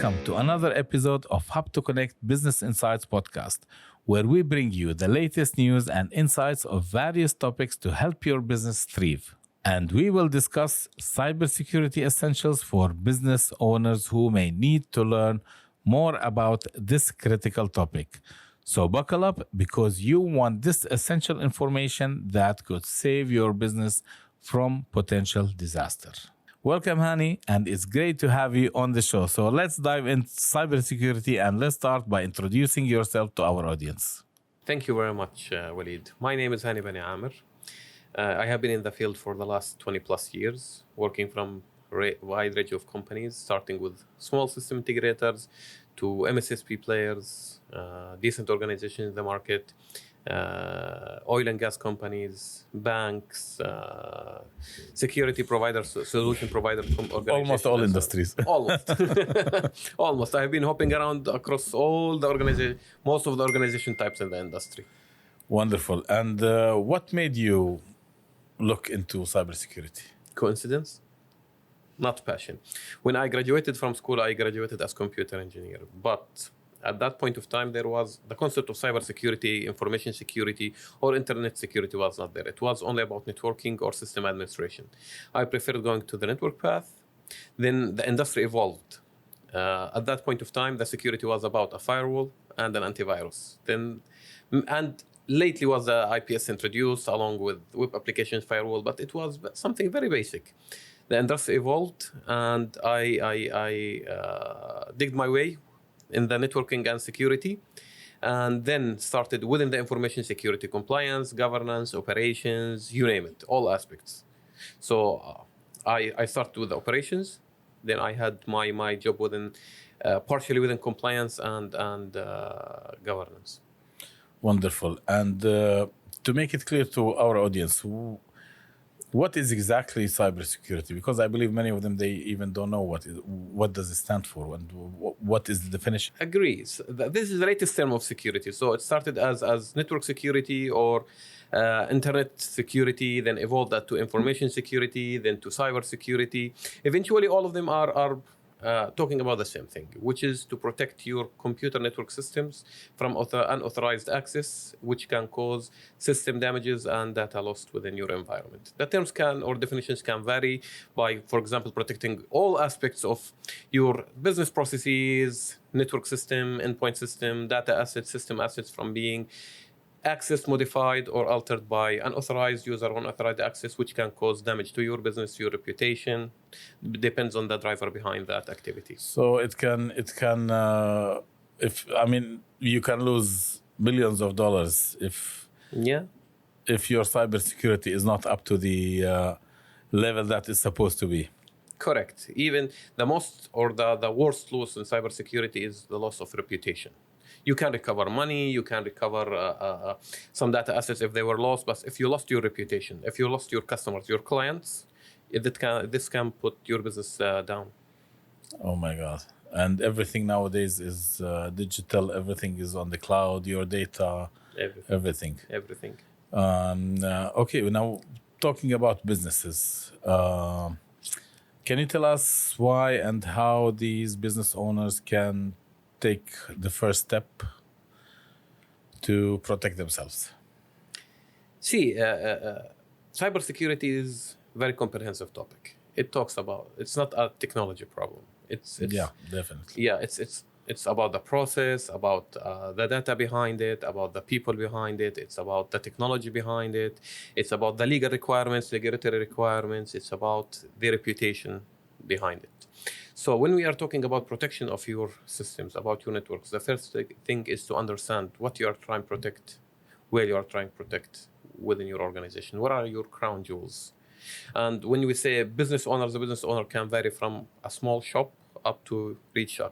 Welcome to another episode of Hub to Connect Business Insights podcast, where we bring you the latest news and insights of various topics to help your business thrive. And we will discuss cybersecurity essentials for business owners who may need to learn more about this critical topic. So buckle up, because you want this essential information that could save your business from potential disaster. Welcome, Hani, and it's great to have you on the show. So let's dive into cybersecurity, and let's start by introducing yourself to our audience. Thank you very much, Walid. My name is Hani Bani Amer. I have been in the field for the last 20 plus years, working from a wide range of companies, starting with small system integrators to MSSP players, decent organizations in the market, oil and gas companies, banks, security providers, solution providers, organizations. Almost all industries. Almost. Almost. I've been hopping around across all the organization, most of the organization types in the industry. Wonderful. And what made you look into cybersecurity? Coincidence? Not passion. When I graduated from school, I graduated as computer engineer. But at that point of time, there was the concept of cybersecurity, information security, or internet security was not there. It was only about networking or system administration. I preferred going to the network path. Then the industry evolved. At that point of time, the security was about a firewall and an antivirus. And lately was the IPS introduced along with web application firewall, but it was something very basic. The industry evolved, and I digged my way in the networking and security, and then started within the information security, compliance, governance, operations, you name it, all aspects. So I started with the operations. Then I had my job within, partially within compliance and governance. Wonderful. And to make it clear to our audience, what is exactly cybersecurity? Because I believe many of them, they even don't know what does it stand for, and what is the definition? Agree. So this is the latest term of security. So it started as network security or internet security, then evolved that to information security, then to cyber security. Eventually, all of them are talking about the same thing, which is to protect your computer network systems from unauthorized access, which can cause system damages and data lost within your environment. The terms or definitions can vary by, for example, protecting all aspects of your business processes, network system, endpoint system, data assets, system assets from being accessed, modified, or altered by unauthorized user or unauthorized access, which can cause damage to your business, your reputation. Depends on the driver behind that activity. So you can lose billions of dollars if your cybersecurity is not up to the level that is supposed to be. Correct. Even the most or the worst loss in cybersecurity is the loss of reputation. You can recover money, you can recover some data assets if they were lost, but if you lost your reputation, if you lost your customers, your clients, this can put your business down. Oh my God. And everything nowadays is digital, everything is on the cloud, your data, everything. Okay, now talking about businesses, can you tell us why and how these business owners can take the first step to protect themselves? See, cybersecurity is a very comprehensive topic. It talks about, it's not a technology problem. It's definitely. Yeah, it's about the process, about the data behind it, about the people behind it. It's about the technology behind it. It's about the legal requirements, regulatory requirements. It's about the reputation behind it. So when we are talking about protection of your systems, about your networks, the first thing is to understand what you are trying to protect, where you are trying to protect within your organization. What are your crown jewels? And when we say business owners, the business owner can vary from a small shop up to reach a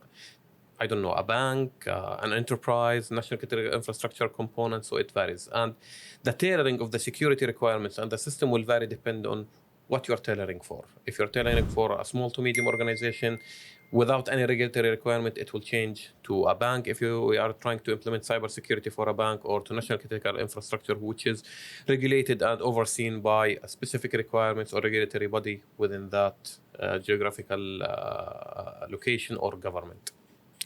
bank, an enterprise, national critical infrastructure component, so it varies. And the tailoring of the security requirements and the system will vary depend on what you're tailoring for. If you're tailoring for a small to medium organization without any regulatory requirement, it will change to a bank if you are trying to implement cybersecurity for a bank, or to national critical infrastructure, which is regulated and overseen by specific requirements or regulatory body within that geographical location or government.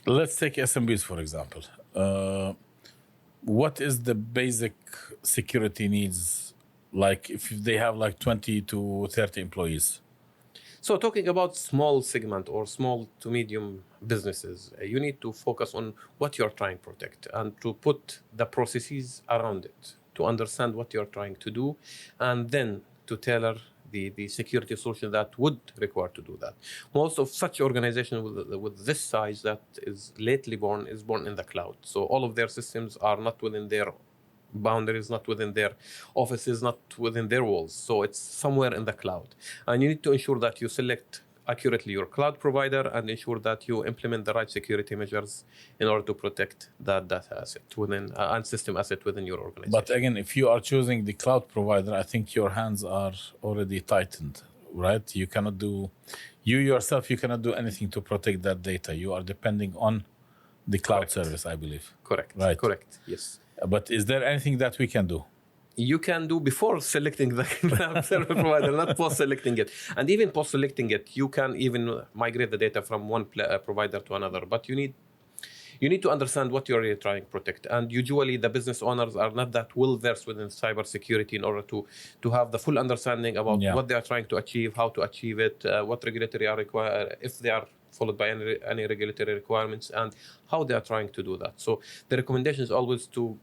Let's take SMBs, for example. What is the basic security needs, like if they have like 20 to 30 employees? So talking about small segment or small to medium businesses, you need to focus on what you're trying to protect and to put the processes around it to understand what you're trying to do, and then to tailor the security solution that would require to do that. Most of such organizations with this size that is lately born is born in the cloud. So all of their systems are not within their boundaries, not within their offices, not within their walls. So it's somewhere in the cloud. And you need to ensure that you select accurately your cloud provider and ensure that you implement the right security measures in order to protect that data asset within and system asset within your organization. But again, if you are choosing the cloud provider, I think your hands are already tightened, right? You cannot do, you yourself, you cannot do anything to protect that data. You are depending on the cloud Correct. service, I believe. Correct. Right. Correct. Yes. But is there anything that we can do? You can do before selecting the cloud service provider, not post selecting it. And even post selecting it, you can even migrate the data from one provider to another. But you need to understand what you're really trying to protect. And usually the business owners are not that well versed within cybersecurity in order to have the full understanding about what they are trying to achieve, how to achieve it, what regulatory are required, if they are followed by any regulatory requirements, and how they are trying to do that. So the recommendation is always to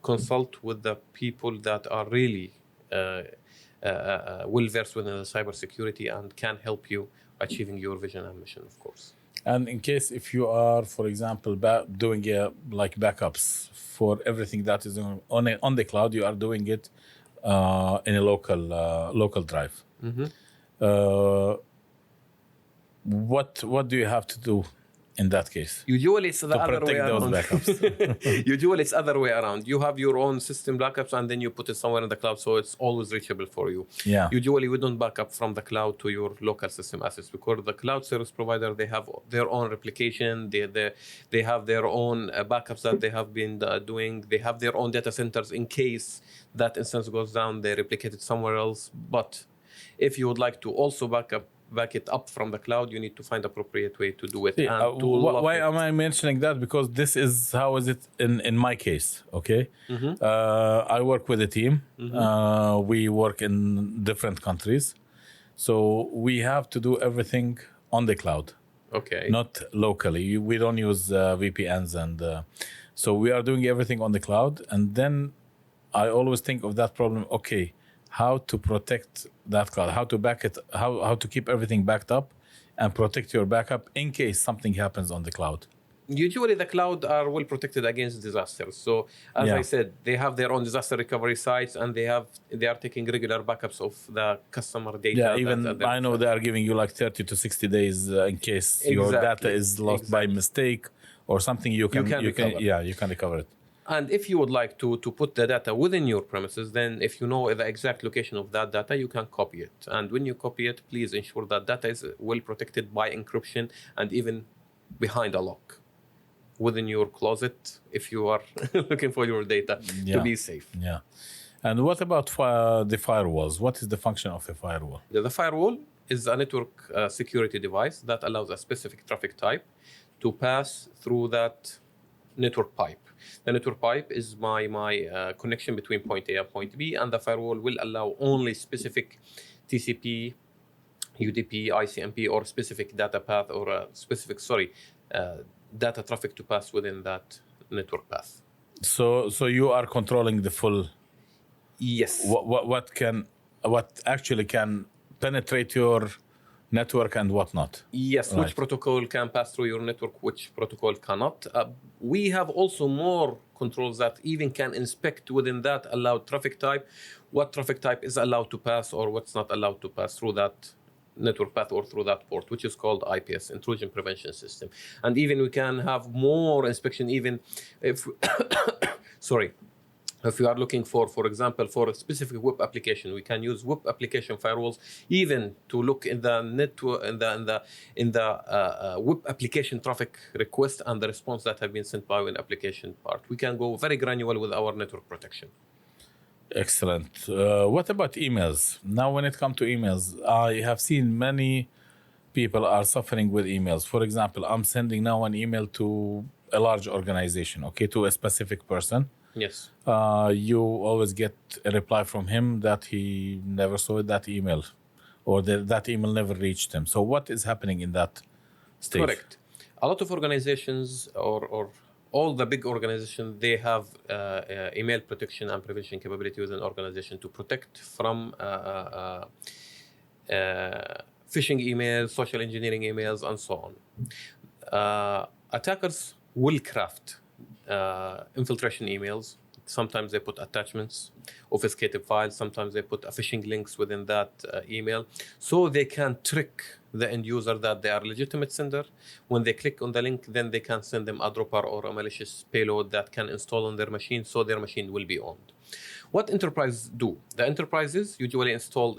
consult with the people that are really well versed within the cybersecurity and can help you achieving your vision and mission, of course. And in case if you are, for example, doing like backups for everything that is on the cloud, you are doing it in a local drive. Mm-hmm. What do you have to do in that case? Usually it's the other way those around. backups. Usually it's other way around. You have your own system backups and then you put it somewhere in the cloud, so it's always reachable for you. Yeah. Usually we don't back up from the cloud to your local system assets because the cloud service provider, they have their own replication. They have their own backups that they have been doing. They have their own data centers in case that instance goes down. They replicate it somewhere else. But if you would like to also back it up from the cloud, you need to find appropriate way to do it. And why am I mentioning that? Because this is how is it in my case, okay? Mm-hmm. I work with a team. Mm-hmm. We work in different countries. So we have to do everything on the cloud. Okay. Not locally. We don't use VPNs. And so we are doing everything on the cloud. And then I always think of that problem, okay, how to protect that cloud, how to back it, how to keep everything backed up and protect your backup in case something happens on the cloud. Usually the cloud are well protected against disasters. So as I said, they have their own disaster recovery sites and they are taking regular backups of the customer data. Yeah, even I know they are giving you like 30 to 60 days in case your data is lost by mistake or something. You can recover it. And if you would like to put the data within your premises, then if you know the exact location of that data, you can copy it. And when you copy it, please ensure that data is well protected by encryption and even behind a lock within your closet if you are looking for your data to be safe. Yeah. And what about the firewalls? What is the function of a firewall? The firewall is a network security device that allows a specific traffic type to pass through that network pipe. The network pipe is my connection between point A and point B, and the firewall will allow only specific TCP, UDP, ICMP, or specific data path or a specific, data traffic to pass within that network path. So you are controlling the full. Yes. What actually can penetrate your network and whatnot. Yes, right. Which protocol can pass through your network, which protocol cannot. We have also more controls that even can inspect within that allowed traffic type, what traffic type is allowed to pass or what's not allowed to pass through that network path or through that port, which is called IPS, Intrusion Prevention System. And even we can have more inspection even if, if you are looking for example, for a specific web application, we can use web application firewalls even to look in the network in the web application traffic request and the response that have been sent by an application part. We can go very granular with our network protection. Excellent. What about emails? Now, when it comes to emails, I have seen many people are suffering with emails. For example, I'm sending now an email to a large organization, okay, to a specific person. Yes. You always get a reply from him that he never saw that email, or that email never reached him. So what is happening in that stage? Correct. A lot of organizations or all the big organizations, they have email protection and prevention capability within organization to protect from phishing emails, social engineering emails, and so on. Attackers will craft infiltration emails. Sometimes they put attachments, obfuscated files. Sometimes they put phishing links within that email, so they can trick the end user that they are a legitimate sender. When they click on the link, then they can send them a dropper or a malicious payload that can install on their machine, so their machine will be owned. What enterprises do? The enterprises usually install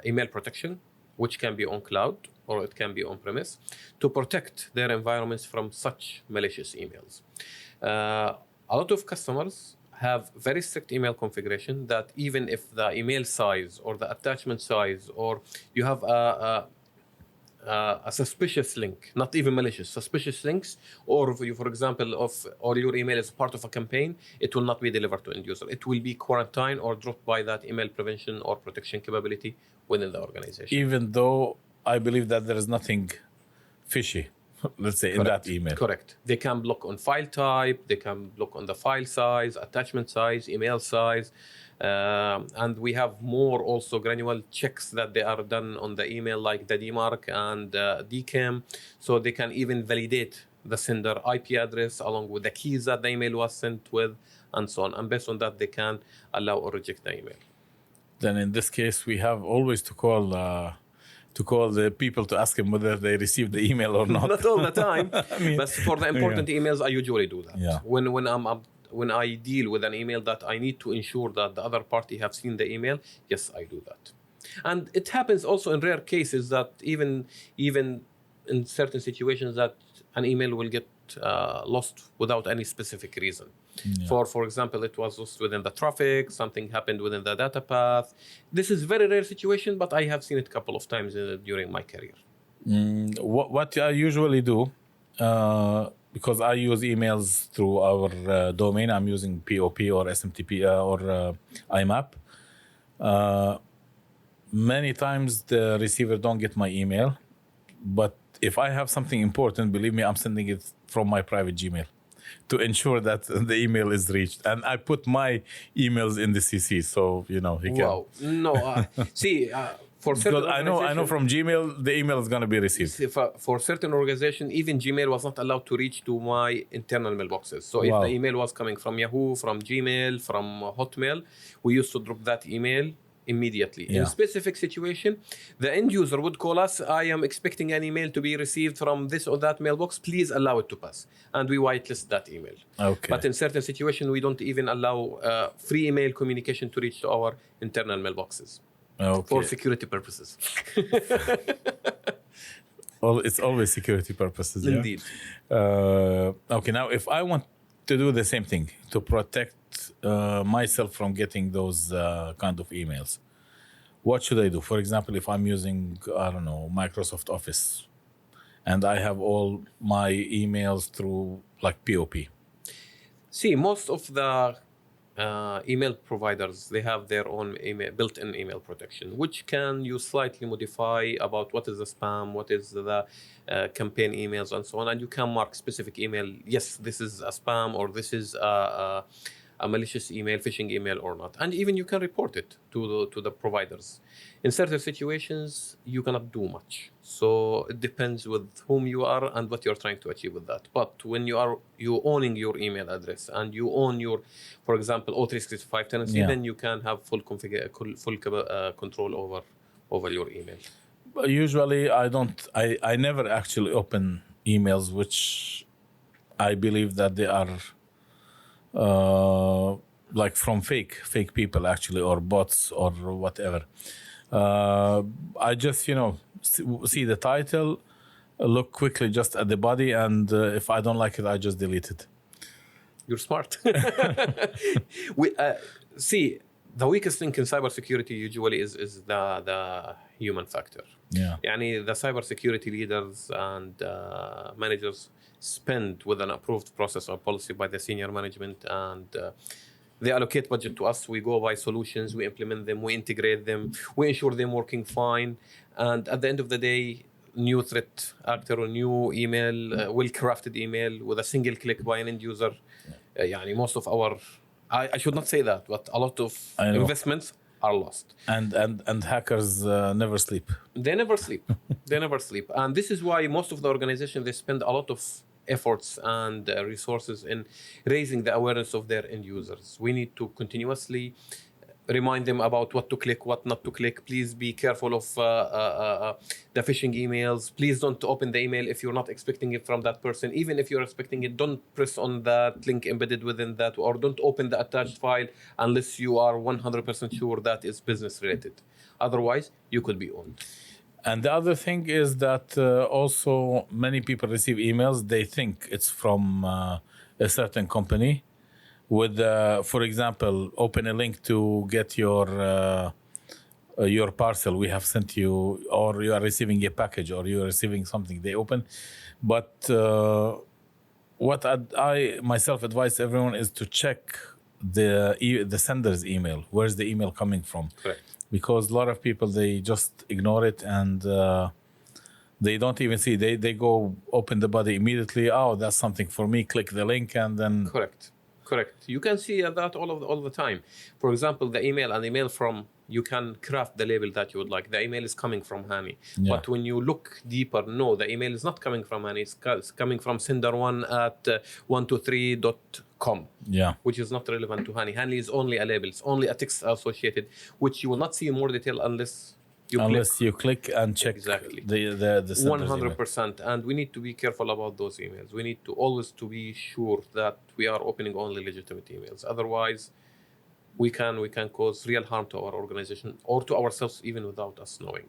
email protection, which can be on cloud or it can be on premise, to protect their environments from such malicious emails. A lot of customers have very strict email configuration that even if the email size or the attachment size, or you have a suspicious link, not even malicious, suspicious links, or if you, for example, or your email is part of a campaign, it will not be delivered to end user. It will be quarantined or dropped by that email prevention or protection capability within the organization. Even though I believe that there is nothing fishy, let's say, in that email. Correct. They can block on file type, they can block on the file size, attachment size, email size. And we have more also granular checks that they are done on the email, like the DMARC and DKIM. So they can even validate the sender IP address along with the keys that the email was sent with, and so on. And based on that, they can allow or reject the email. Then in this case, we have always to call the people to ask them whether they received the email or not. Not all the time, but for the important emails, I usually do that. Yeah. When I deal with an email that I need to ensure that the other party have seen the email, yes, I do that. And it happens also in rare cases that even in certain situations that an email will get lost without any specific reason. Yeah. For example, it was lost within the traffic, something happened within the data path. This is very rare situation, but I have seen it a couple of times during my career. What I usually do, because I use emails through our domain, I'm using POP or SMTP or IMAP. Many times the receiver don't get my email, but if I have something important, believe me, I'm sending it from my private Gmail to ensure that the email is reached. And I put my emails in the CC, so he can. Wow. No, see, for certain I know from Gmail the email is going to be received. For certain organization, even Gmail was not allowed to reach to my internal mailboxes. So if the email was coming from Yahoo, from Gmail, from Hotmail, we used to drop that email immediately. In a specific situation, the end user would call us, I am expecting an email to be received from this or that mailbox, please allow it to pass. And we whitelist that email. Okay. But in certain situations, we don't even allow free email communication to reach to our internal mailboxes. Okay. For security purposes. It's always security purposes. Indeed. Okay, now if I want to do the same thing to protect myself from getting those kind of emails, what should I do? For example, if I'm using, I don't know, Microsoft Office, and I have all my emails through like POP. See, most of the email providers, they have their own built-in email protection, which can you slightly modify about what is the spam, what is the campaign emails, and so on. And you can mark specific email, yes, this is a spam, or this is a malicious email, phishing email or not. And even you can report it to the providers. In certain situations, you cannot do much. So it depends with whom you are and what you're trying to achieve with that. But when you owning your email address and you own your, for example, O365 tenancy, then you can have full control over your email. Usually I never actually open emails which I believe that they are like from fake people actually, or bots or whatever. I just see the title, look quickly just at the body, and if I don't like it, I just delete it. You're smart. See, the weakest link in cybersecurity usually is the human factor. Yeah. يعني the cybersecurity leaders and managers spend with an approved process or policy by the senior management, and they allocate budget to us. We go buy solutions, we implement them, we integrate them, we ensure them working fine, and at the end of the day, new threat actor or new email, well-crafted email with a single click by an end user. يعني most of our, I should not say that, but a lot of investments are lost. And hackers never sleep. They never sleep. They never sleep. And this is why most of the organizations, they spend a lot of efforts and resources in raising the awareness of their end users. We need to continuously remind them about what to click, what not to click. Please be careful of the phishing emails. Please don't open the email if you're not expecting it from that person. Even if you're expecting it, don't press on that link embedded within that, or don't open the attached file unless you are 100% sure that is business related. Otherwise, you could be owned. And the other thing is that also many people receive emails. They think it's from a certain company. With, for example, open a link to get your parcel we have sent you, or you are receiving a package, or you are receiving something. They open, but what I myself advise everyone is to check the sender's email. Where's the email coming from? Correct. Because a lot of people, they just ignore it, and they don't even see. They go open the body immediately. Oh, that's something for me. Click the link, and then Correct. You can see that all the time. For example, the email from, you can craft the label that you would like. The email is coming from Hani. Yeah. But when you look deeper, no, the email is not coming from Hani. It's coming from sender1 at 123.com. Yeah. Which is not relevant to Hani. Hani is only a label. It's only a text associated, which you will not see in more detail unless you click and check exactly the 100%. And we need to be careful about those emails. We need to always to be sure that we are opening only legitimate emails. Otherwise, we can cause real harm to our organization or to ourselves even without us knowing.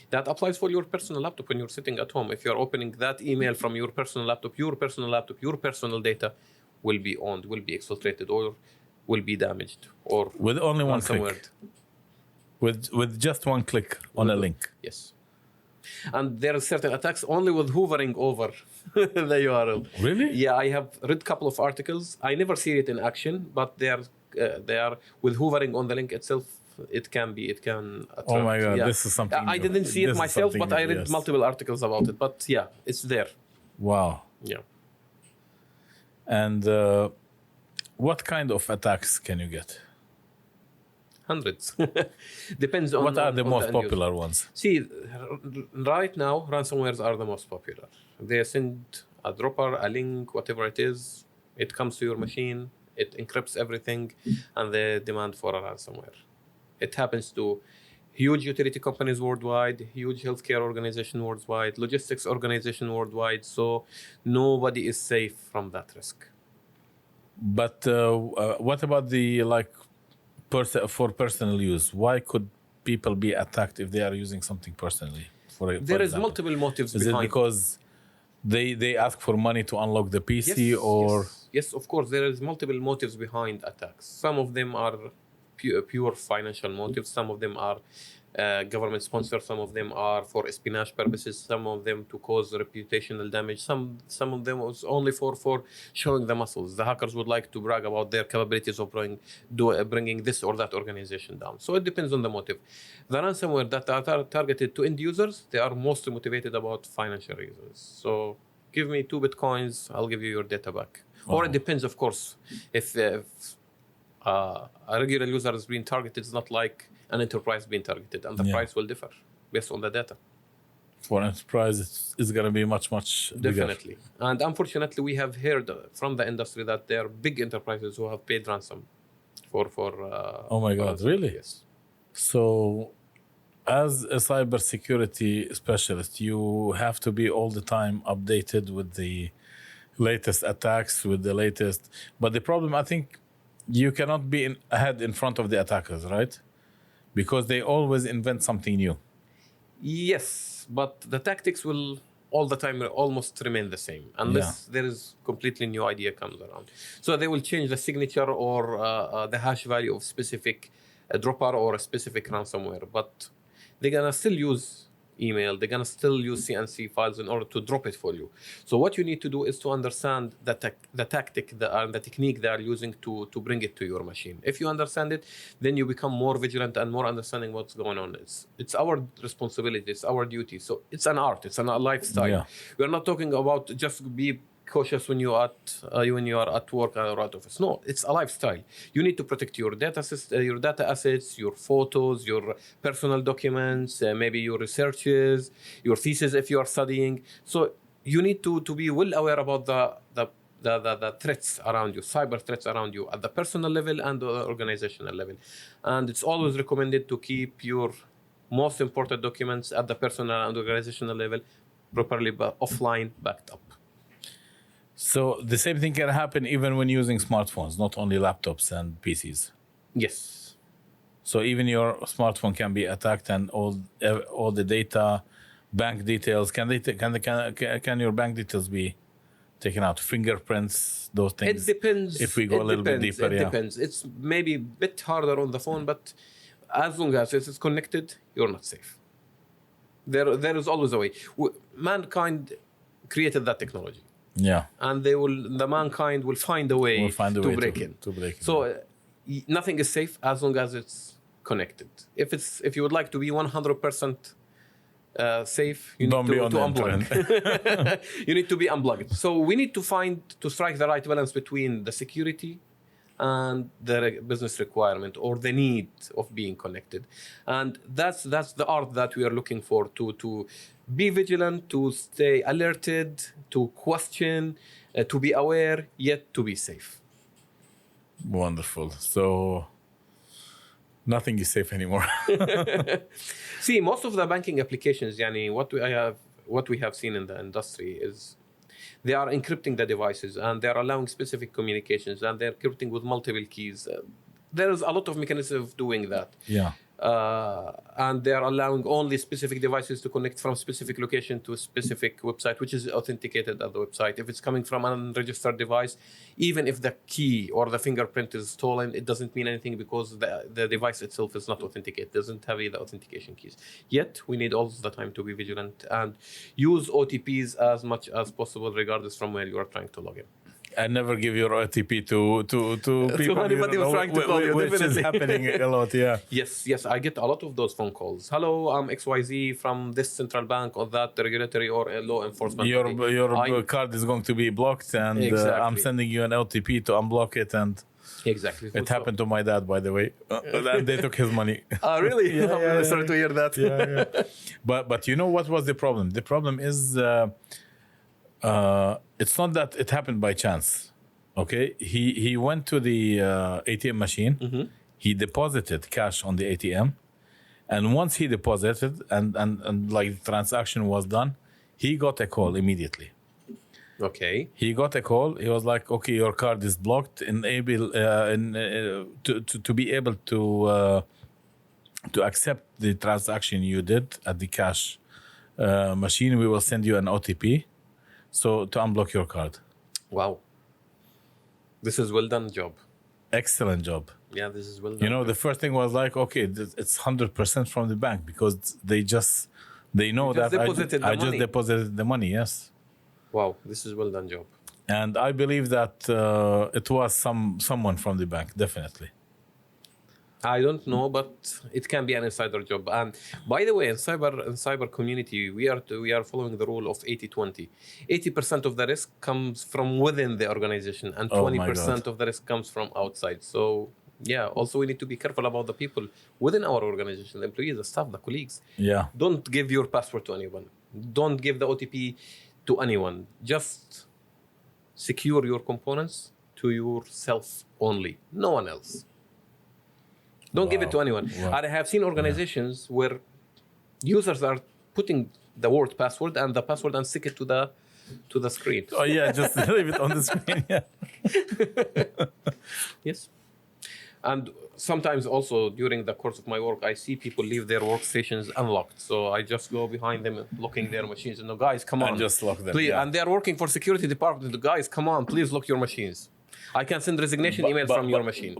That applies for your personal laptop when you're sitting at home. If you're opening that email from your personal laptop, your personal data will be owned, will be exfiltrated, or will be damaged, or with only one click. With just one click on a link. Yes. And there are certain attacks only with hovering over the URL. Really? Yeah, I have read a couple of articles. I never see it in action, but they are with hovering on the link itself. It can attract. Oh my God, this is something. I didn't see it myself, but I read multiple articles about it. But yeah, it's there. Wow. Yeah. And what kind of attacks can you get? Hundreds. Depends on what are the most popular ones. See, right now, ransomwares are the most popular. They send a dropper, a link, whatever it is. It comes to your machine. It encrypts everything, and they demand for a ransomware. It happens to huge utility companies worldwide, huge healthcare organization worldwide, logistics organization worldwide. So nobody is safe from that risk. But what about the for personal use? Why could people be attacked if they are using something personally? There is multiple motives behind. Is it because they ask for money to unlock the PC, or? Yes, of course. There is multiple motives behind attacks. Some of them are pure financial motives. Some of them are government sponsored. Some of them are for espionage purposes. Some of them to cause reputational damage. Some of them was only for showing the muscles. The hackers would like to brag about their capabilities of bringing this or that organization down. So it depends on the motive. The ransomware that are targeted to end users, they are mostly motivated about financial reasons. So give me 2 Bitcoins, I'll give you your data back. Oh. Or it depends, of course. If a regular user is being targeted, it's not like an enterprise being targeted, and the price will differ based on the data. For enterprise, it's going to be much bigger. Definitely. And unfortunately, we have heard from the industry that there are big enterprises who have paid ransom for oh my God, really? Yes. So as a cybersecurity specialist, you have to be all the time updated with the latest attacks, with the latest. But the problem, I think, you cannot be ahead in front of the attackers, right? Because they always invent something new. Yes, but the tactics will all the time almost remain the same unless there is completely new idea comes around. So they will change the signature or the hash value of specific a dropper or a specific ransomware, but they're gonna still use email, they're gonna still use CNC files in order to drop it for you. So what you need to do is to understand the tactic and the technique they are using to bring it to your machine. If you understand it, then you become more vigilant and more understanding what's going on. It's our responsibility, it's our duty. So it's an art, it's a lifestyle. Yeah. We're not talking about just be cautious when you are at work or at office. No, it's a lifestyle. You need to protect your data assets, your photos, your personal documents, maybe your researches, your thesis if you are studying. So you need to be well aware about the threats around you, cyber threats around you at the personal level and the organizational level. And it's always recommended to keep your most important documents at the personal and organizational level properly offline, backed up. So the same thing can happen even when using smartphones, not only laptops and PCs. Yes. So even your smartphone can be attacked, and all the data, bank details. Can your bank details be taken out? Fingerprints, those things. It depends. If we go a little bit deeper, it depends. It's maybe a bit harder on the phone, but as long as it is connected, you're not safe. There is always a way. Mankind created that technology. Yeah. And the mankind will find a way to break in. So nothing is safe as long as it's connected. If you would like to be 100% safe, you need to unplug. You need to be unplugged. So we need to strike the right balance between the security and the business requirement or the need of being connected. And that's the art that we are looking for, to be vigilant, to stay alerted, to question, to be aware, yet to be safe. Wonderful. So nothing is safe anymore. See, most of the banking applications, yani, what we have seen in the industry is they are encrypting the devices and they are allowing specific communications and they're encrypting with multiple keys. There is a lot of mechanisms of doing that. Yeah. And they are allowing only specific devices to connect from specific location to a specific website, which is authenticated at the website. If it's coming from an unregistered device, even if the key or the fingerprint is stolen, it doesn't mean anything because the device itself is not authenticated, doesn't have the authentication keys. Yet, we need all the time to be vigilant and use OTPs as much as possible, regardless from where you are trying to log in. And never give your OTP to people anybody who's trying to call you, which definitely. is happening a lot. Yeah. Yes, I get a lot of those phone calls. Hello, I'm XYZ from this central bank or that regulatory or law enforcement. Your card is going to be blocked, and Exactly. I'm sending you an OTP to unblock it, and Exactly. it happened to my dad, by the way. And they took his money. Really? Yeah, I'm really sorry to hear that. Yeah. But you know what was the problem? The problem is it's not that it happened by chance. Okay, he went to the ATM machine. Mm-hmm. He deposited cash on the ATM, and once he deposited and like the transaction was done, he got a call immediately. Okay. He got a call. He was like, "Okay, your card is blocked. To be able to accept the transaction you did at the cash machine, we will send you an OTP. So to unblock your card." Wow. This is well done job. Excellent job. Yeah, this is well done. You know, the first thing was like, okay, it's 100% from the bank because they know that I just deposited the money. Yes. Wow, this is well done job. And I believe that it was someone from the bank, definitely. I don't know, but it can be an insider job. And by the way, in cyber community, we are following the rule of 80-20. 80% of the risk comes from within the organization, and 20% of the risk comes from outside. So yeah, also we need to be careful about the people within our organization, the employees, the staff, the colleagues. Yeah. Don't give your password to anyone. Don't give the OTP to anyone. Just secure your components to yourself only, no one else. Don't give it to anyone. Wow. I have seen organizations where users are putting the word password and the password and stick it to the screen. Oh yeah, just leave it on the screen. Yeah. Yes. And sometimes also during the course of my work, I see people leave their workstations unlocked. So I just go behind them, locking their machines. And the guys, come on, and just lock them. Please. Yeah. And they are working for security department. The guys, come on, please lock your machines. I can send resignation emails from your machine.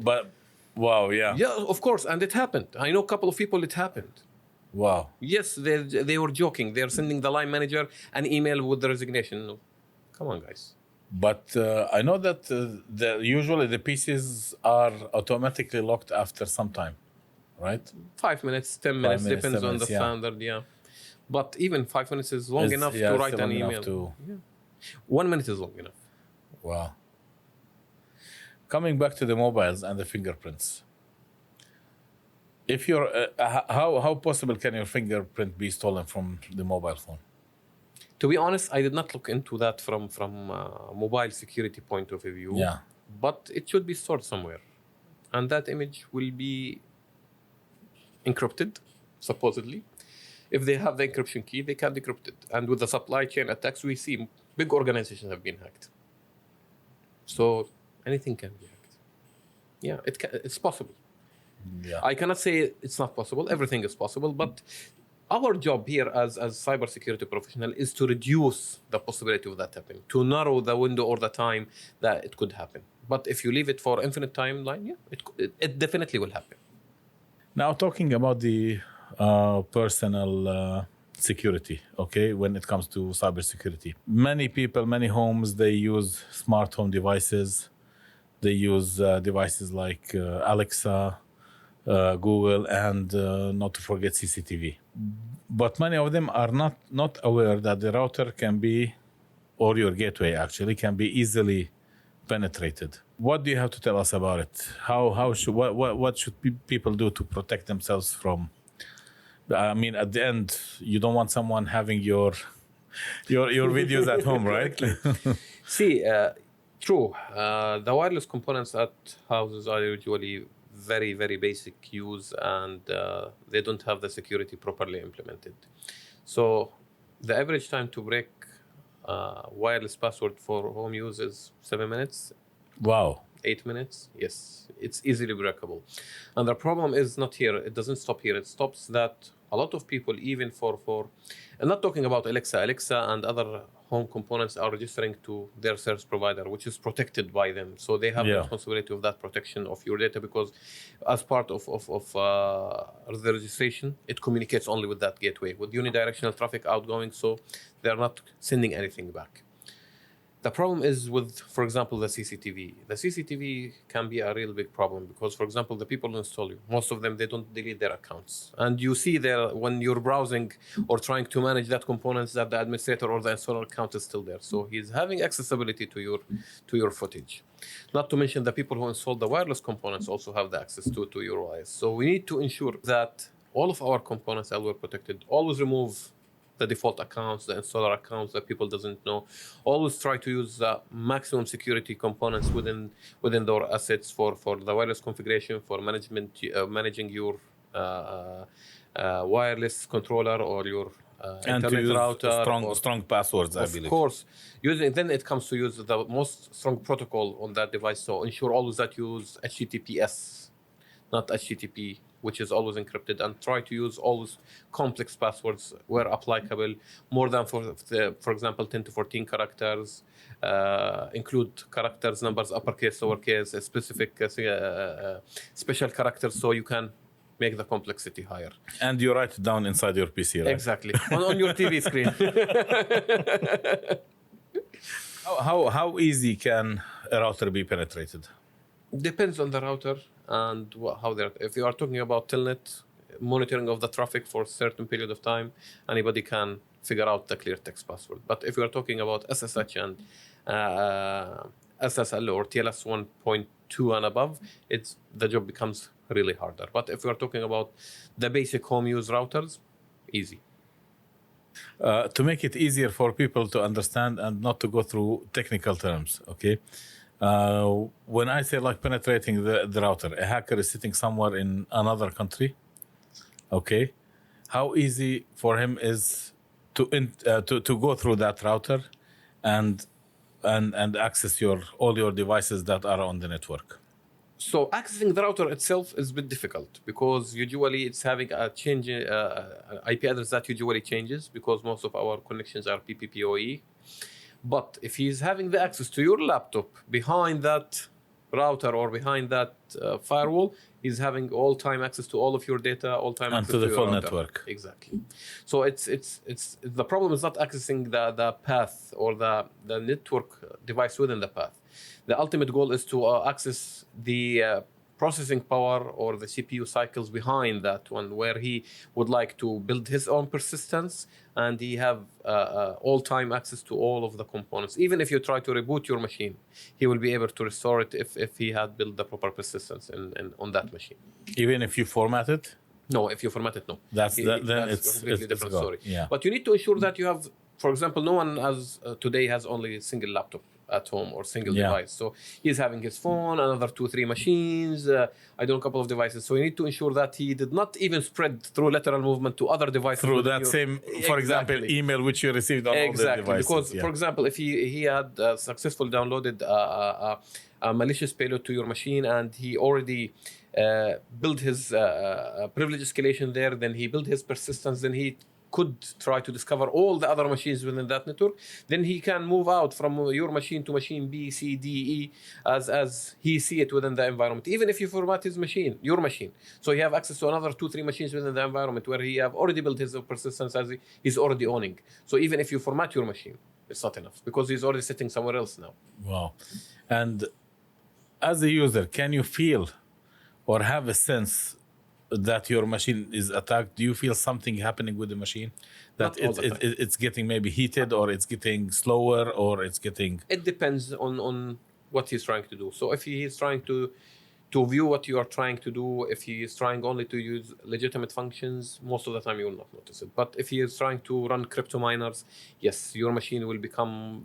Wow, yeah. Yeah, of course, and it happened. I know a couple of people it happened. Wow. Yes, they were joking. They're sending the line manager an email with the resignation. No. Come on, guys. But I know that usually the PCs are automatically locked after some time, right? 5 minutes, 10 minutes, 5 minutes, depends 10 on the minutes, yeah. standard, yeah. But even 5 minutes is long enough to it's write an long enough email. to- 1 minute is long enough. Wow. Coming back to the mobiles and the fingerprints. If you're, how possible can your fingerprint be stolen from the mobile phone? To be honest, I did not look into that from mobile security point of view. Yeah. But it should be stored somewhere, and that image will be encrypted, supposedly. If they have the encryption key, they can decrypt it. And with the supply chain attacks, we see big organizations have been hacked. So anything can be hacked. Yeah, it's possible. Yeah. I cannot say it's not possible. Everything is possible, but our job here as cybersecurity professional is to reduce the possibility of that happening, to narrow the window or the time that it could happen. But if you leave it for infinite timeline, yeah, it definitely will happen. Now, talking about the personal security, okay, when it comes to cybersecurity, many people, many homes, they use smart home devices. They use devices like Alexa, Google, and not to forget CCTV. But many of them are not aware that the router can be, or your gateway actually, can be easily penetrated. What do you have to tell us about it? What should people do to protect themselves from? I mean, at the end, you don't want someone having your videos at home, right? See, true. The wireless components at houses are usually very, very basic use, and they don't have the security properly implemented. So the average time to break wireless password for home use is 7 minutes. Wow. 8 minutes. Yes, it's easily breakable. And the problem is not here. It doesn't stop here. It stops that a lot of people, even for I'm not talking about Alexa and other home components are registering to their service provider, which is protected by them. So they have the responsibility of that protection of your data, because as part of the registration, it communicates only with that gateway, with unidirectional traffic outgoing, so they're not sending anything back. The problem is with, for example, the CCTV. The CCTV can be a real big problem because, for example, the people who install you, most of them, they don't delete their accounts. And you see there when you're browsing or trying to manage that components that the administrator or the installer account is still there. So he's having accessibility to your footage. Not to mention the people who install the wireless components also have the access to your OS. So we need to ensure that all of our components are well protected. Always remove the default accounts, the installer accounts that people doesn't know. Always try to use maximum security components within their assets for the wireless configuration, for managing your wireless controller or your and internet to use router. strong passwords, I believe. Of course. Then it comes to use the most strong protocol on that device. So ensure always that you use HTTPS, not HTTP, which is always encrypted, and try to use always complex passwords where applicable, more than for example 10 to 14 characters. Include characters, numbers, uppercase, lowercase, specific special characters, so you can make the complexity higher. And you write it down inside your PC, right? Exactly. on your TV screen. How easy can a router be penetrated? Depends on the router and how they're. If you are talking about telnet, monitoring of the traffic for a certain period of time, anybody can figure out the clear text password. But if you are talking about SSH and SSL or TLS 1.2 and above, the job becomes really harder. But if you are talking about the basic home use routers, easy. To make it easier for people to understand and not to go through technical terms, okay? When I say like penetrating the router, a hacker is sitting somewhere in another country, okay? How easy for him is to go through that router and access all your devices that are on the network? So accessing the router itself is a bit difficult because usually it's having a change IP address that usually changes because most of our connections are PPPoE. But if he's having the access to your laptop behind that router or behind that firewall, he's having all-time access to all of your data, all-time And access to the your full router. network. Exactly. So it's the problem is not accessing the path or the network device within the path. The ultimate goal is to access the processing power or the CPU cycles behind that one, where he would like to build his own persistence, and he have all-time access to all of the components. Even if you try to reboot your machine, he will be able to restore it if he had built the proper persistence on that machine. Even if you format it? No, if you format it, no. Then That's it's a completely different gone. story. Yeah. But you need to ensure that you have, for example, no one today has only a single laptop at home or single device. So he's having his phone, another 2-3 machines, I don't know, a couple of devices. So you need to ensure that he did not even spread through lateral movement to other devices. Through that same, for example, email which you received on all the devices. Because, for example, if he had successfully downloaded a malicious payload to your machine, and he already built his privilege escalation there, then he built his persistence, then he could try to discover all the other machines within that network. Then he can move out from your machine to machine B, C, D, E as he see it within the environment. Even if you format his machine, your machine, so you have access to another 2-3 machines within the environment where he have already built his persistence as he's already owning. So even if you format your machine, it's not enough because he's already sitting somewhere else now. Wow. And as a user, can you feel or have a sense that your machine is attacked? Do you feel something happening with the machine? That it's getting maybe heated, or it's getting slower, or it's getting... It depends on what he's trying to do. So if he is trying to view what you are trying to do, if he is trying only to use legitimate functions, most of the time you will not notice it. But if he is trying to run crypto miners, yes, your machine will become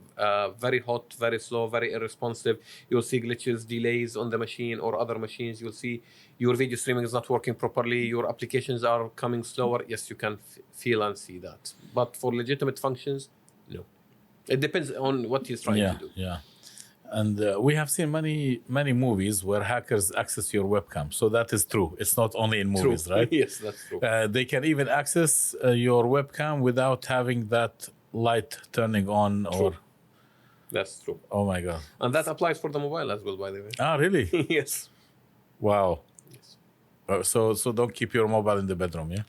very hot, very slow, very irresponsive. You'll see glitches, delays on the machine or other machines. You'll see your video streaming is not working properly. Your applications are coming slower. Yes, you can feel and see that. But for legitimate functions, no. It depends on what he's trying to do. Yeah. And we have seen many movies where hackers access your webcam. So that is true. It's not only in movies, right? Yes, that's true. They can even access your webcam without having that light turning on. True. Or... That's true. Oh my God. And that applies for the mobile as well, by the way. Ah, really? Yes. Wow. Yes. So don't keep your mobile in the bedroom, yeah?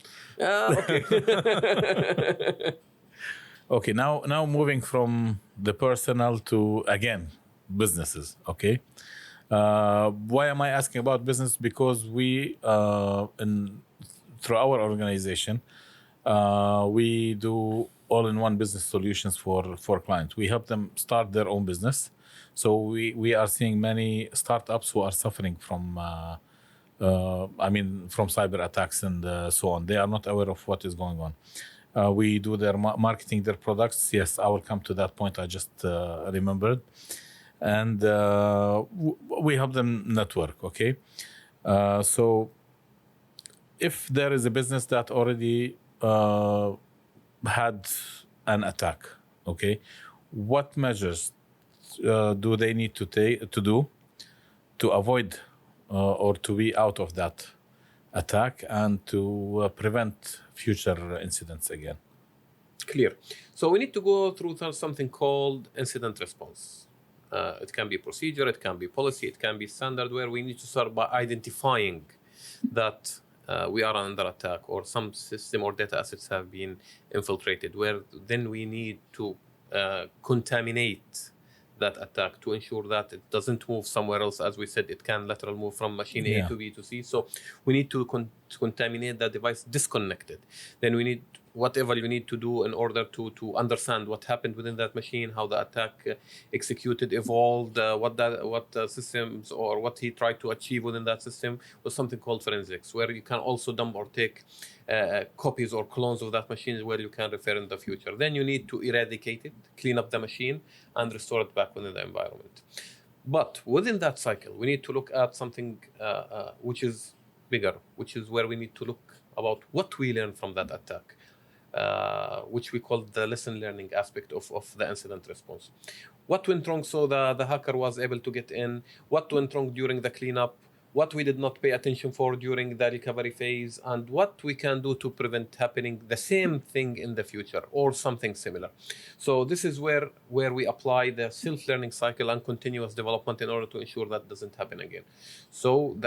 Okay. Okay, now moving from the personal to, again, businesses, okay? Why am I asking about business? Because we, through our organization, we do all-in-one business solutions for clients. We help them start their own business. So we are seeing many startups who are suffering from, from cyber attacks and so on. They are not aware of what is going on. We do their marketing, their products. Yes, I will come to that point. I just remembered. And we help them network, okay? So if there is a business that already had an attack, okay, what measures do they need to do to avoid or to be out of that attack and to prevent future incidents again? Clear. So we need to go through something called incident response. It can be procedure, it can be policy, it can be standard, where we need to start by identifying that we are under attack or some system or data assets have been infiltrated, where then we need to contaminate that attack to ensure that it doesn't move somewhere else. As we said, it can lateral move from machine A to B to C. So we need to contaminate that device, disconnect it. Then we need whatever you need to do in order to understand what happened within that machine, how the attack executed, evolved, what systems or what he tried to achieve within that system, was something called forensics, where you can also dump or take copies or clones of that machine where you can refer in the future. Then you need to eradicate it, clean up the machine, and restore it back within the environment. But within that cycle, we need to look at something which is bigger, which is where we need to look about what we learned from that attack. Which we call the lesson learning aspect of the incident response. What went wrong so the hacker was able to get in? What went wrong during the cleanup? what we did not pay attention for during the recovery phase, and what we can do to prevent happening the same thing in the future or something similar. So this is where we apply the self-learning cycle and continuous development in order to ensure that doesn't happen again. So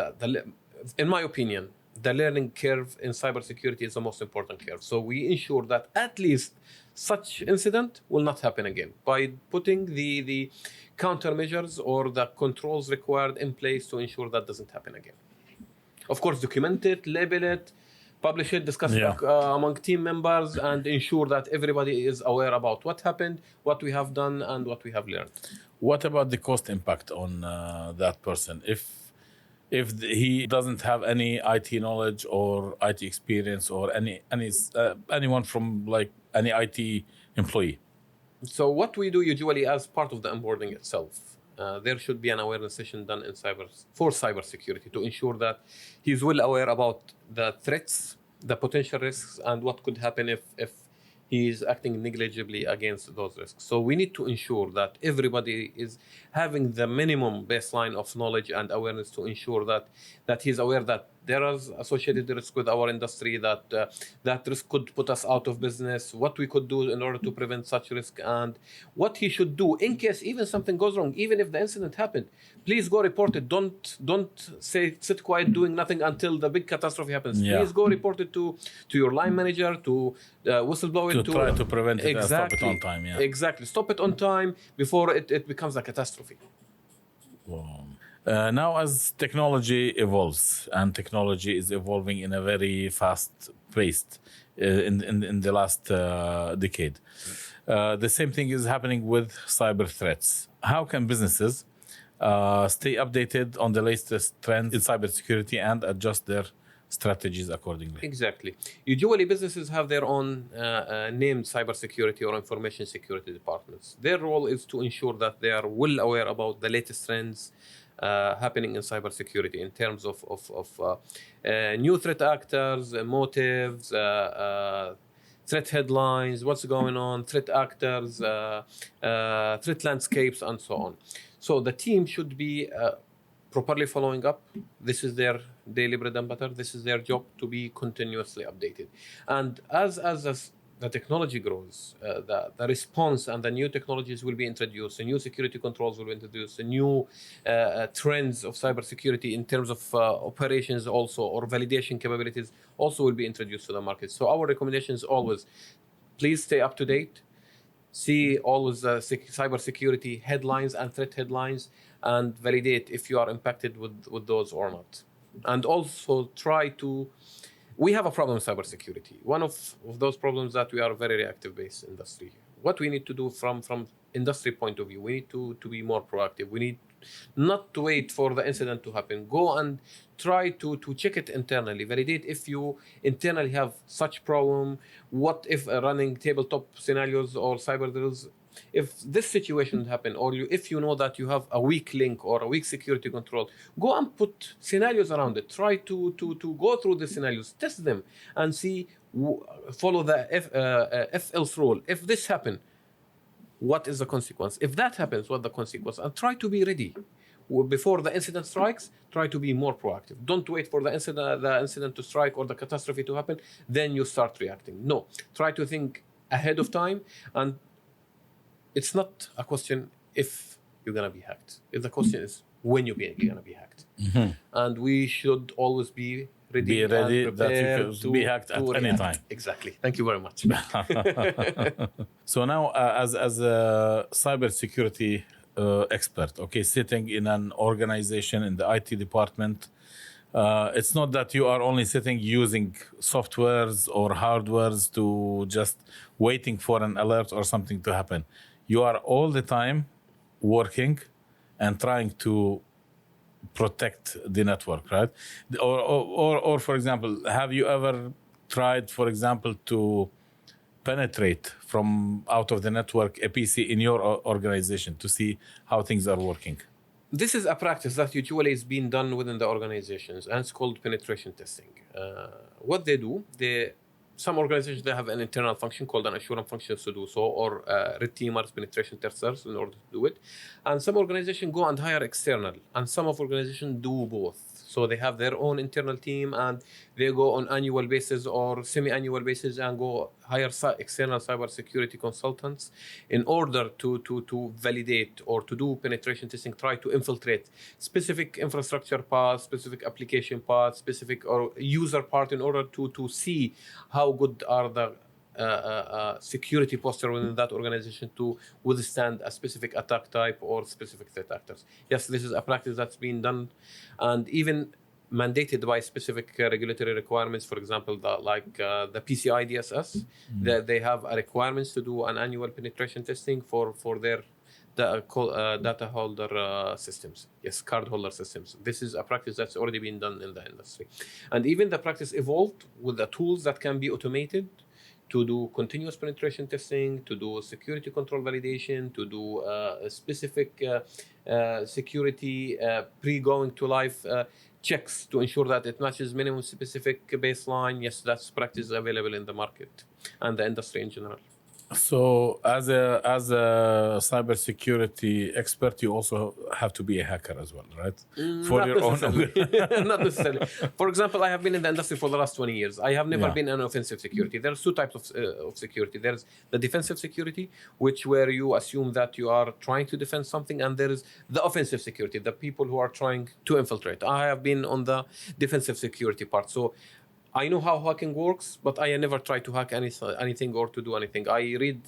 in my opinion, the learning curve in cybersecurity is the most important curve. So we ensure that at least such incident will not happen again by putting the countermeasures or the controls required in place to ensure that doesn't happen again. Of course, document it, label it, publish it, discuss it among team members, and ensure that everybody is aware about what happened, what we have done, and what we have learned. What about the cost impact on that person? If he doesn't have any IT knowledge or IT experience or anyone from like any IT employee? So what we do usually as part of the onboarding itself, there should be an awareness session done in cybersecurity to ensure that he's well aware about the threats, the potential risks, and what could happen if he is acting negligibly against those risks. So we need to ensure that everybody is having the minimum baseline of knowledge and awareness to ensure that he's aware that there is associated risk with our industry, that risk could put us out of business, what we could do in order to prevent such risk, and what he should do in case even something goes wrong, even if the incident happened. Please go report it. Don't sit quiet doing nothing until the big catastrophe happens. Yeah. Please go report it to your line manager, to whistleblower, to try to prevent it and stop it on time. Yeah. Exactly. Stop it on time before it becomes a catastrophe. Wow. Now, as technology evolves, and technology is evolving in a very fast pace in the last decade, the same thing is happening with cyber threats. How can businesses stay updated on the latest trends in cybersecurity and adjust their strategies accordingly? Exactly. Usually businesses have their own named cybersecurity or information security departments. Their role is to ensure that they are well aware about the latest trends happening in cybersecurity in terms of new threat actors, motives, threat headlines, what's going on, threat actors, threat landscapes, and so on. So the team should be properly following up. This is their daily bread and butter. This is their job, to be continuously updated. And as the technology grows, the response and the new technologies will be introduced, the new security controls will be introduced, the new trends of cybersecurity in terms of operations also, or validation capabilities also will be introduced to the market. So our recommendation is always, please stay up to date, see always cybersecurity headlines and threat headlines, and validate if you are impacted with those or not. And also try to, we have a problem with cybersecurity. One of those problems that we are a very reactive-based industry. What we need to do from industry point of view, we need to be more proactive. We need not to wait for the incident to happen. Go and try to check it internally. Validate if you internally have such problem. What if running tabletop scenarios or cyber drills, if this situation happen, or if you know that you have a weak link or a weak security control, go and put scenarios around it. Try to go through the scenarios, test them, and see, follow the if else rule. If this happen, what is the consequence? If that happens, what the consequence? And try to be ready. Before the incident strikes, try to be more proactive. Don't wait for the incident to strike or the catastrophe to happen, then you start reacting. No, try to think ahead of time. And it's not a question if you're going to be hacked. The question is when you're going to be hacked. Mm-hmm. And we should always be ready, Be ready and that prepared you can be hacked at any time. Exactly. Thank you very much. So now, as a cybersecurity expert, okay, sitting in an organization in the IT department, it's not that you are only sitting using softwares or hardwares to just waiting for an alert or something to happen. You are all the time working and trying to protect the network, right? Or for example, have you ever tried, for example, to penetrate from out of the network a PC in your organization to see how things are working? This is a practice that usually is being done within the organizations, and it's called penetration testing. What they do, some organizations, they have an internal function called an assurance function to do so, or red teamers, penetration testers in order to do it. And some organizations go and hire external, and some of organizations do both. So they have their own internal team, and they go on annual basis or semi-annual basis and go hire external cybersecurity consultants in order to validate or to do penetration testing, try to infiltrate specific infrastructure paths, specific application paths, specific or user part in order to see how good are the security posture within that organization to withstand a specific attack type or specific threat actors. Yes, this is a practice that's been done and even mandated by specific regulatory requirements. For example, the PCI DSS, that they have a requirements to do an annual penetration testing for their data holder systems. Yes, card holder systems. This is a practice that's already been done in the industry. And even the practice evolved with the tools that can be automated to do continuous penetration testing, to do security control validation, to do a specific security pre-going to live checks to ensure that it matches minimum specific baseline. Yes, that's practice available in the market and the industry in general. So, as a cybersecurity expert, you also have to be a hacker as well, right? For Not your own. necessarily. Not necessarily. For example, I have been in the industry for the last 20 years. I have never Yeah. been an offensive security. There's two types of security. There's the defensive security, which where you assume that you are trying to defend something, and there is the offensive security, the people who are trying to infiltrate. I have been on the defensive security part. So I know how hacking works, but I never try to hack anything or to do anything. I read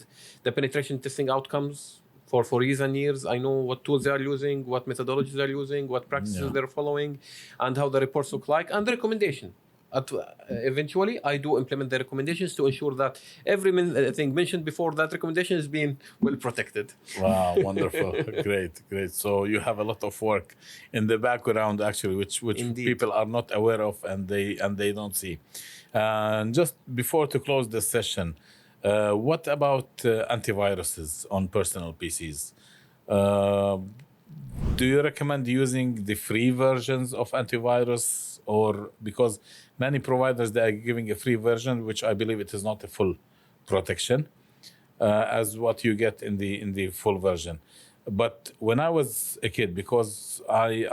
the penetration testing outcomes for years and years. I know what tools they are using, what methodologies they're using, what practices they're following, and how the reports look like, and the recommendation. Eventually, I do implement the recommendations to ensure that every thing mentioned before that recommendation is being well protected. Wow, wonderful. Great. So you have a lot of work in the background, actually, which Indeed. people are not aware of and they don't see. And just before to close this session, what about antiviruses on personal PCs? Do you recommend using the free versions of antivirus, or because many providers they are giving a free version, which I believe it is not a full protection as what you get in the full version. But when I was a kid, because I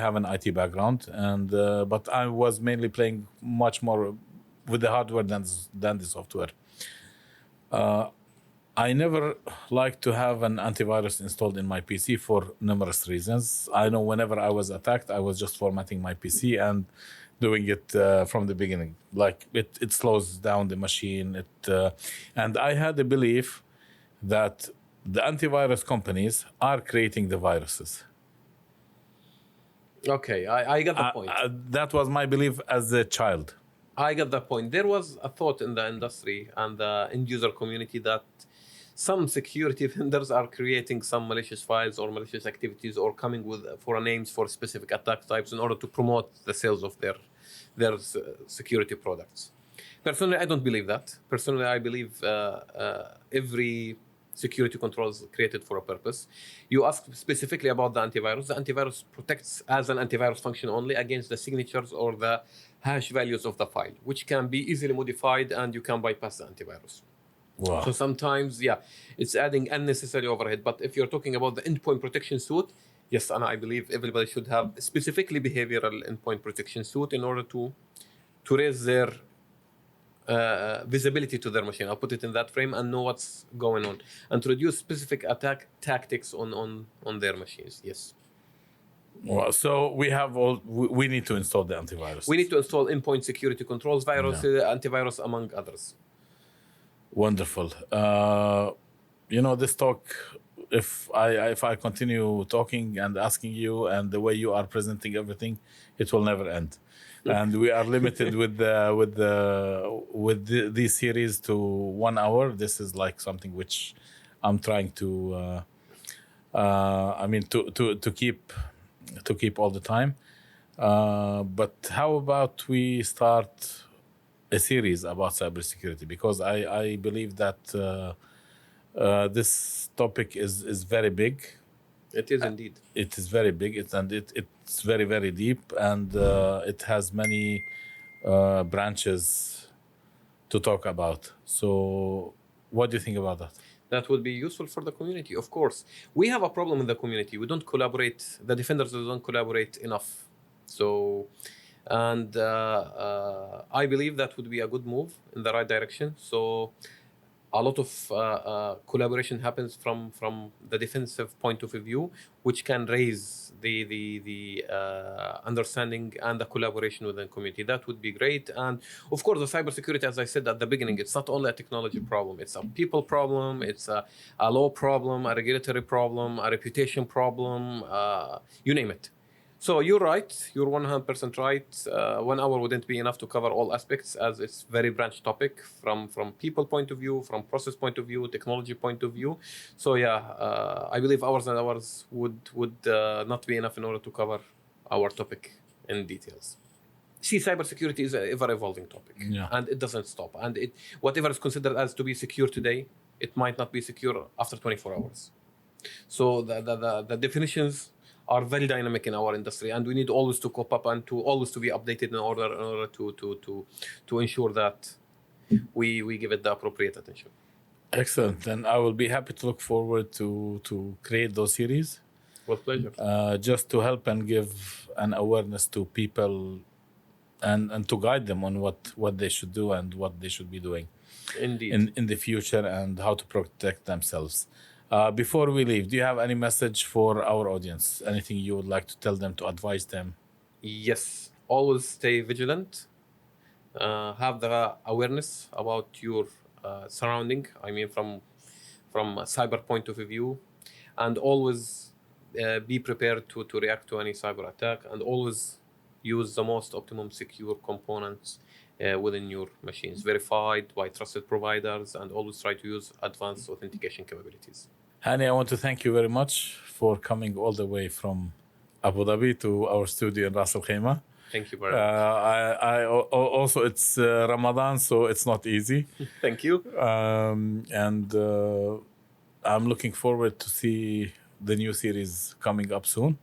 have an IT background, and but I was mainly playing much more with the hardware than the software. I never liked to have an antivirus installed in my PC for numerous reasons. I know whenever I was attacked, I was just formatting my PC and doing it from the beginning. Like it slows down the machine. And I had a belief that the antivirus companies are creating the viruses. Okay, I got the point. That was my belief as a child. I got the point. There was a thought in the industry and the end user community that some security vendors are creating some malicious files or malicious activities or coming with for names for specific attack types in order to promote the sales of their security products. Personally, I don't believe that. Personally, I believe every security control is created for a purpose. You ask specifically about the antivirus. The antivirus protects as an antivirus function only against the signatures or the hash values of the file, which can be easily modified and you can bypass the antivirus. Wow. So sometimes, it's adding unnecessary overhead. But if you're talking about the endpoint protection suite, yes, and I believe everybody should have specifically behavioral endpoint protection suite in order to raise their visibility to their machine. I'll put it in that frame and know what's going on and to reduce specific attack tactics on their machines. Yes. Well, so we need to install the antivirus. We need to install endpoint security controls, antivirus, among others. Wonderful. This talk, if I continue talking and asking you and the way you are presenting everything, it will never end. And we are limited with these series to 1 hour. This is like something which I'm trying to to keep all the time. But how about we start a series about cybersecurity, because I believe that this topic is very big. It is indeed. It is very big. It's very, very deep, and it has many branches to talk about. So what do you think about that? That would be useful for the community, of course. We have a problem in the community. We don't collaborate. The defenders don't collaborate enough So, and I believe that would be a good move in the right direction. So, a lot of collaboration happens from the defensive point of view, which can raise the understanding and the collaboration within the community. That would be great. And of course, the cybersecurity, as I said at the beginning, it's not only a technology problem. It's a people problem. It's a law problem, a regulatory problem, a reputation problem. You name it. So you're right. You're 100% right. 1 hour wouldn't be enough to cover all aspects, as it's very branch topic from people point of view, from process point of view, technology point of view. So yeah, I believe hours and hours would not be enough in order to cover our topic in details. See, cybersecurity is an ever-evolving topic, and it doesn't stop. And whatever is considered as to be secure today, it might not be secure after 24 hours. So the definitions are very dynamic in our industry, and we need always to cope up and to always to be updated in order to ensure that we give it the appropriate attention. Excellent. And I will be happy to look forward to create those series. With pleasure. Just to help and give an awareness to people and to guide them on what they should do and what they should be doing in the future, and how to protect themselves. Before we leave, do you have any message for our audience? Anything you would like to tell them, to advise them? Yes. Always stay vigilant. Have the awareness about your surrounding. I mean, from a cyber point of view, and always be prepared to react to any cyber attack, and always use the most optimum secure components within your machines, verified by trusted providers, and always try to use advanced authentication capabilities. Hani, I want to thank you very much for coming all the way from Abu Dhabi to our studio in Ras Al Khaimah. Thank you very much. I also, it's Ramadan, so it's not easy. Thank you. And I'm looking forward to see the new series coming up soon.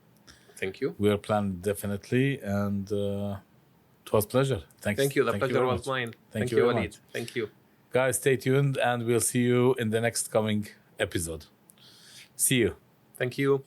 Thank you. We are planned definitely, and it was a pleasure. Thank you. The pleasure was mine. Thank you, Walid. Thank you. Guys, stay tuned, and we'll see you in the next coming episode. See you. Thank you.